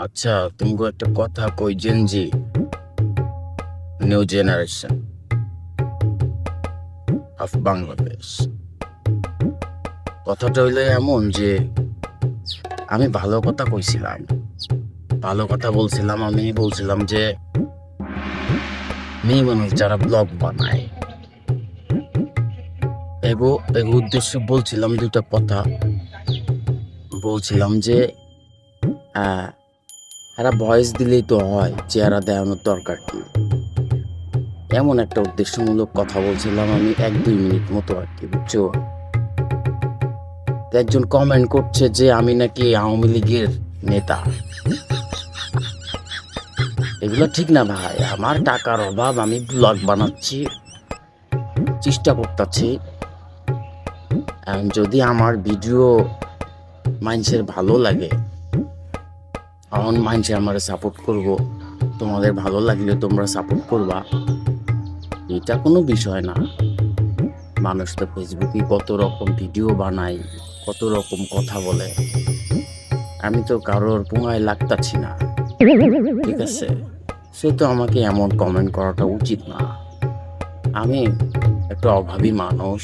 আচ্ছা, তুমগো একটা কথা কই, Gen Z new generation of Bangladesh. কথাটা হইলো এমন যে আমি ভালো কথা কইছিলাম, ভালো কথা বলছিলাম। আমি বলছিলাম যে মেয়ে মানুষ যারা ব্লগ বানায়, এগো এগো উদ্দেশ্য বলছিলাম দুইটা কথা। বলছিলাম যে এরা ভয়েস দিলেই তো হয়, চেহারা দেখানোর দরকার কি? এমন একটা উদ্দেশ্যমূলক কথা বলছিলাম আমি, 1-2 মিনিট মতো আর কি, বুঝছো? তো একজন কমেন্ট করছে যে আমি নাকি আওয়ামী লীগের নেতা। এগুলো ঠিক না ভাই, আমার টাকার অভাব, আমি ব্লগ বানাচ্ছি, চেষ্টা করতেছি। যদি আমার ভিডিও মানুষের ভালো লাগে, আমার মানুষে আমার সাপোর্ট করব, তোমাদের ভালো লাগলে তোমরা সাপোর্ট করবা, এটা কোনো বিষয় না। মানুষ তো ফেসবুকে কত রকম ভিডিও বানায়, কত রকম কথা বলে। আমি তো কারোর পোঙায় লাগতাছি না, ঠিক আছে? সে তো আমাকে এমন কমেন্ট করাটা উচিত না। আমি একটা অভাবী মানুষ।